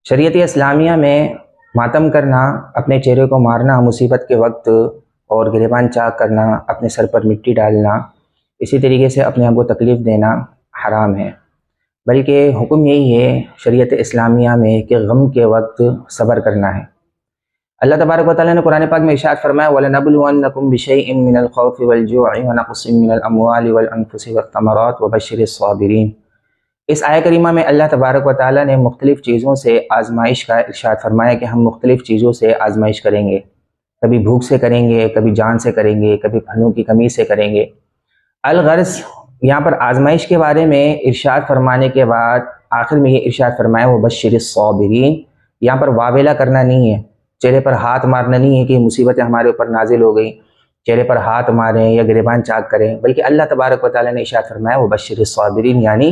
شریعت اسلامیہ میں ماتم کرنا، اپنے چہرے کو مارنا مصیبت کے وقت اور گریبان چاک کرنا، اپنے سر پر مٹی ڈالنا، اسی طریقے سے اپنے آپ کو تکلیف دینا حرام ہے۔ بلکہ حکم یہی ہے شریعت اسلامیہ میں کہ غم کے وقت صبر کرنا ہے۔ اللہ تبارک و تعالیٰ نے قرآن پاک میں ارشاد فرمایا وَلَنَبْلُوَنَّكُمْ بِشَيْءٍ مِّنَ الْخَوْفِ وَالْجُوعِ وَنَقْصٍ مِّنَ الْأَمْوَالِ وَالْأَنفُسِ وَالثَّمَرَاتِ وَبَشِّرِ الصَّابِرِينَ۔ اس آیہ کریمہ میں اللہ تبارک و تعالیٰ نے مختلف چیزوں سے آزمائش کا ارشاد فرمایا کہ ہم مختلف چیزوں سے آزمائش کریں گے، کبھی بھوک سے کریں گے، کبھی جان سے کریں گے، کبھی پھلوں کی کمی سے کریں گے۔ الغرض یہاں پر آزمائش کے بارے میں ارشاد فرمانے کے بعد آخر میں یہ ارشاد فرمایا وَبَشِّرِ الصَّابِرِينَ۔ یہاں پر واویلا کرنا نہیں ہے، چہرے پر ہاتھ مارنا نہیں ہے کہ مصیبتیں ہمارے اوپر نازل ہو گئیں، چہرے پر ہاتھ ماریں یا گریبان چاک کریں، بلکہ اللہ تبارک و تعالیٰ نے ارشاد فرمایا وَبَشِّرِ الصَّابِرِينَ، یعنی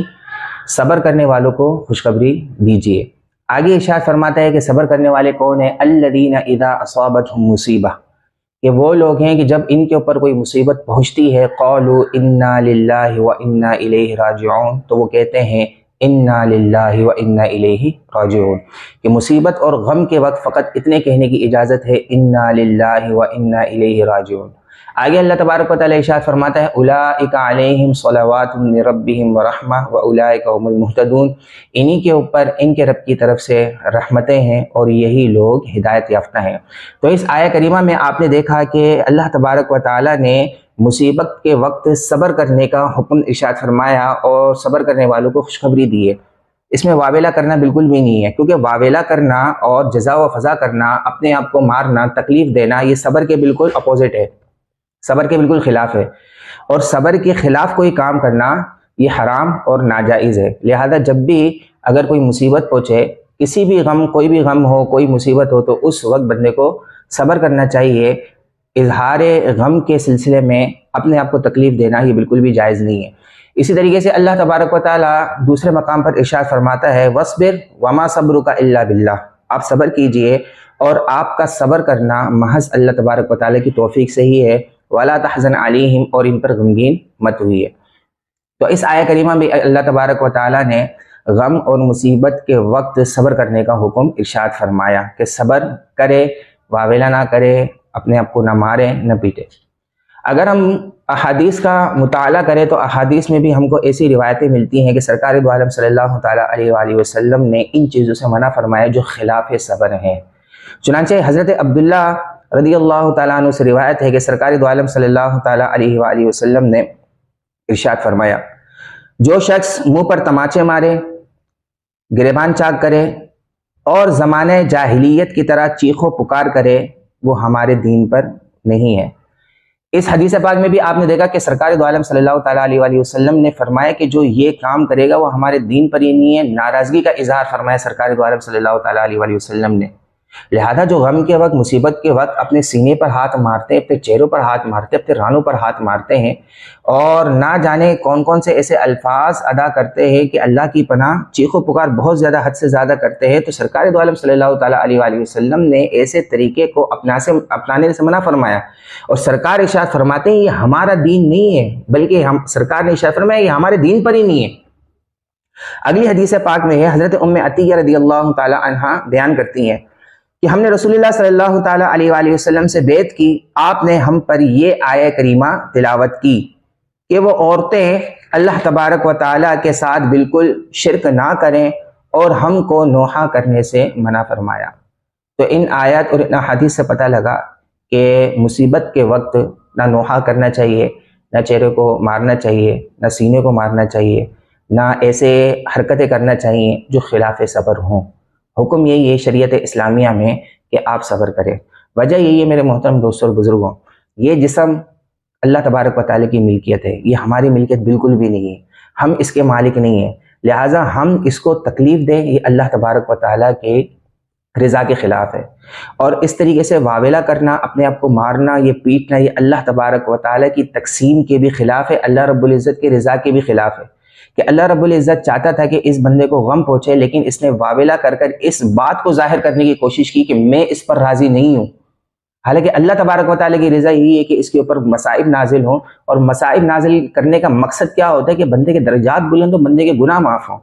صبر کرنے والوں کو خوشخبری دیجیے۔ آگے ارشاد فرماتا ہے کہ صبر کرنے والے کون ہیں؟ الذین اذا اصابتهم مصیبہ، کہ وہ لوگ ہیں کہ جب ان کے اوپر کوئی مصیبت پہنچتی ہے قالوا انا للہ وانا الیہ راجعون، تو وہ کہتے ہیں انا للہ وانا الیہ راجعون، کہ مصیبت اور غم کے وقت فقط اتنے کہنے کی اجازت ہے انا للہ وانا الیہ راجعون۔ آگے اللہ تبارک و تعالیٰ ارشاد فرماتا ہے اولئک علیہم صلوات من ربہم ورحمہ واولئک هم المہتدون، انہی کے اوپر ان کے رب کی طرف سے رحمتیں ہیں اور یہی لوگ ہدایت یافتہ ہیں۔ تو اس آیہ کریمہ میں آپ نے دیکھا کہ اللہ تبارک و تعالیٰ نے مصیبت کے وقت صبر کرنے کا حکم ارشاد فرمایا اور صبر کرنے والوں کو خوشخبری دی ہے۔ اس میں واویلا کرنا بالکل بھی نہیں ہے، کیونکہ واویلا کرنا اور جزا و فضا کرنا، اپنے آپ کو مارنا، تکلیف دینا، یہ صبر کے بالکل اپوزٹ ہے، صبر کے بالکل خلاف ہے، اور صبر کے خلاف کوئی کام کرنا یہ حرام اور ناجائز ہے۔ لہذا جب بھی اگر کوئی مصیبت پہنچے، کسی بھی غم، کوئی بھی غم ہو، کوئی مصیبت ہو، تو اس وقت بندے کو صبر کرنا چاہیے۔ اظہار غم کے سلسلے میں اپنے آپ کو تکلیف دینا یہ بالکل بھی جائز نہیں ہے۔ اسی طریقے سے اللہ تبارک و تعالیٰ دوسرے مقام پر ارشاد فرماتا ہے وَاصْبِرْ وَمَا صَبْرُكَ إِلَّا بِاللَّهِ، آپ صبر کیجئے اور آپ کا صبر کرنا محض اللہ تبارک و تعالیٰ کی توفیق سے ہی ہے، وَلَا تَحْزَنْ عَلَيْهِمْ، اور ان پر غمگین مت ہوئیے۔ تو اس آیہ کریمہ میں اللہ تبارک و تعالیٰ نے غم اور مصیبت کے وقت صبر کرنے کا حکم ارشاد فرمایا کہ صبر کرے، واویلا نہ کرے، اپنے آپ کو نہ مارے نہ پیٹے۔ اگر ہم احادیث کا مطالعہ کریں تو احادیث میں بھی ہم کو ایسی روایتیں ملتی ہیں کہ سرکار دو عالم صلی اللہ تعالیٰ علیہ وآلہ وسلم نے ان چیزوں سے منع فرمایا جو خلاف صبر ہیں۔ چنانچہ حضرت عبداللہ رضی اللہ تعالیٰ عنہ سے روایت ہے کہ سرکار دو عالم صلی اللہ تعالیٰ علیہ وآلہ وسلم نے ارشاد فرمایا جو شخص منہ پر تماچے مارے، گریبان چاک کرے اور زمانے جاہلیت کی طرح چیخ و پکار کرے وہ ہمارے دین پر نہیں ہے۔ اس حدیث پاک میں بھی آپ نے دیکھا کہ سرکار دو عالم صلی اللہ تعالیٰ علیہ وآلہ وسلم نے فرمایا کہ جو یہ کام کرے گا وہ ہمارے دین پر ہی نہیں ہے، ناراضگی کا اظہار فرمایا سرکار دو عالم صلی اللہ تعالیٰ علیہ وآلہ وسلم نے۔ لہذا جو غم کے وقت، مصیبت کے وقت اپنے سینے پر ہاتھ مارتے ہیں، اپنے چہروں پر ہاتھ مارتے ہیں، اپنے رانوں پر ہاتھ مارتے ہیں، اور نہ جانے کون کون سے ایسے الفاظ ادا کرتے ہیں کہ اللہ کی پناہ، چیخ و پکار بہت زیادہ حد سے زیادہ کرتے ہیں، تو سرکار دو عالم صلی اللہ تعالیٰ علیہ وآلہ وسلم نے ایسے طریقے کو اپنانے سے منع فرمایا، اور سرکار ارشاد فرماتے ہیں یہ ہمارا دین نہیں ہے، بلکہ سرکار نے ارشاد فرمایا یہ ہمارے دین پر ہی نہیں ہے۔ اگلی حدیث پاک میں ہے، حضرت ام عطیہ رضی اللہ تعالیٰ عنہا بیان کرتی ہیں کہ ہم نے رسول اللہ صلی اللہ تعالیٰ علیہ وآلہ وسلم سے بیعت کی، آپ نے ہم پر یہ آیہ کریمہ تلاوت کی کہ وہ عورتیں اللہ تبارک و تعالیٰ کے ساتھ بالکل شرک نہ کریں اور ہم کو نوحہ کرنے سے منع فرمایا۔ تو ان آیات اور ان حدیث سے پتہ لگا کہ مصیبت کے وقت نہ نوحہ کرنا چاہیے، نہ چہرے کو مارنا چاہیے، نہ سینے کو مارنا چاہیے، نہ ایسے حرکتیں کرنا چاہیے جو خلاف صبر ہوں۔ حکم یہی ہے شریعت اسلامیہ میں کہ آپ صبر کریں۔ وجہ یہی ہے میرے محترم دوستوں اور بزرگوں، یہ جسم اللہ تبارک و تعالیٰ کی ملکیت ہے، یہ ہماری ملکیت بالکل بھی نہیں ہے، ہم اس کے مالک نہیں ہیں، لہٰذا ہم اس کو تکلیف دیں یہ اللہ تبارک و تعالیٰ کے رضا کے خلاف ہے۔ اور اس طریقے سے واویلا کرنا، اپنے آپ کو مارنا، یہ پیٹنا، یہ اللہ تبارک و تعالیٰ کی تقسیم کے بھی خلاف ہے، اللہ رب العزت کی رضا کے بھی خلاف ہے، کہ اللہ رب العزت چاہتا تھا کہ اس بندے کو غم پہنچے، لیکن اس نے واویلا کر اس بات کو ظاہر کرنے کی کوشش کی کہ میں اس پر راضی نہیں ہوں، حالانکہ اللہ تبارک و تعالیٰ کی رضا یہی ہے کہ اس کے اوپر مصائب نازل ہوں، اور مصائب نازل کرنے کا مقصد کیا ہوتا ہے کہ بندے کے درجات بلند ہوں، بندے کے گناہ معاف ہوں۔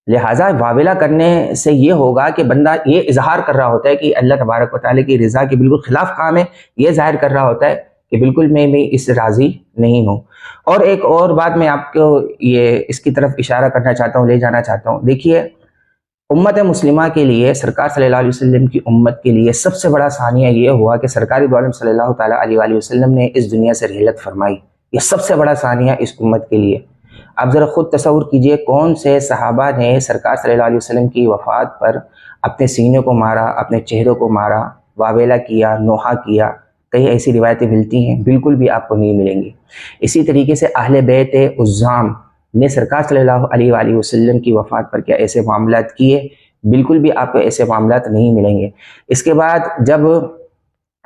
لہٰذا واویلا کرنے سے یہ ہوگا کہ بندہ یہ اظہار کر رہا ہوتا ہے کہ اللہ تبارک و تعالیٰ کی رضا کے بالکل خلاف کام ہے، یہ ظاہر کر رہا ہوتا ہے کہ بالکل میں اس سے راضی نہیں ہوں۔ اور ایک اور بات میں آپ کو اس کی طرف اشارہ کرنا چاہتا ہوں، لے جانا چاہتا ہوں۔ دیکھیے، امت مسلمہ کے لیے، سرکار صلی اللہ علیہ وسلم کی امت کے لیے سب سے بڑا ثانیہ یہ ہوا کہ سرکار دو عالم صلی اللہ تعالیٰ علیہ وآلہ وسلم نے اس دنیا سے رحلت فرمائی۔ یہ سب سے بڑا ثانیہ اس امت کے لیے۔ آپ ذرا خود تصور کیجئے، کون سے صحابہ نے سرکار صلی اللہ علیہ وسلم کی وفات پر اپنے سینے کو مارا، اپنے چہروں کو مارا، واویلا کیا، نوحہ کیا؟ کئی ایسی روایتیں ملتی ہیں؟ بالکل بھی آپ کو نہیں ملیں گی۔ اسی طریقے سے اہل بیت عظام نے سرکار صلی اللہ علیہ وآلہ وسلم کی وفات پر کیا ایسے معاملات کیے؟ بالکل بھی آپ کو ایسے معاملات نہیں ملیں گے۔ اس کے بعد جب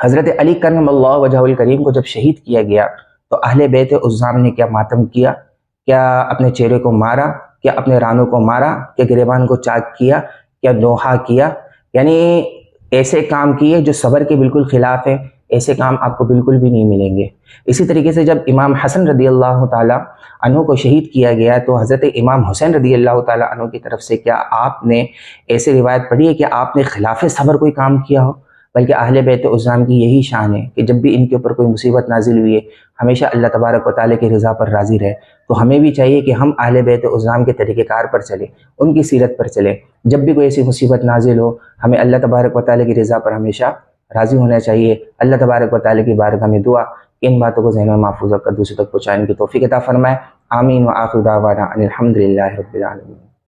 حضرت علی کرم اللہ وجہ الکریم کو جب شہید کیا گیا تو اہل بیت عظام نے کیا ماتم کیا؟ کیا اپنے چہرے کو مارا؟ کیا اپنے رانوں کو مارا؟ کیا گریبان کو چاک کیا؟ کیا نوحہ کیا؟ یعنی ایسے کام کیے جو صبر کے بالکل خلاف ہے۔ ایسے کام آپ کو بالکل بھی نہیں ملیں گے۔ اسی طریقے سے جب امام حسن رضی اللہ تعالیٰ عنہ کو شہید کیا گیا تو حضرت امام حسین رضی اللہ تعالیٰ عنہ کی طرف سے کیا آپ نے ایسی روایت پڑھی ہے کہ آپ نے خلاف صبر کوئی کام کیا ہو؟ بلکہ اہل بیت عظام کی یہی شان ہے کہ جب بھی ان کے اوپر کوئی مصیبت نازل ہوئی ہے ہمیشہ اللہ تبارک و تعالیٰ کی رضا پر راضی رہے۔ تو ہمیں بھی چاہیے کہ ہم اہل بیت عظام کے طریقہ کار پر چلیں، ان کی سیرت پر چلیں۔ جب بھی کوئی ایسی مصیبت نازل ہو ہمیں اللہ تبارک و تعالیٰ کی رضا پر ہمیشہ راضی ہونا چاہیے۔ اللہ تبارک و تعالیٰ کی بارگاہ میں دعا کہ ان باتوں کو ذہن میں محفوظ کر دوسروں تک پہنچانے کی توفیق عطا فرمائے۔ آمین۔ وآخر دعوانا ان الحمد للہ رب العالمین۔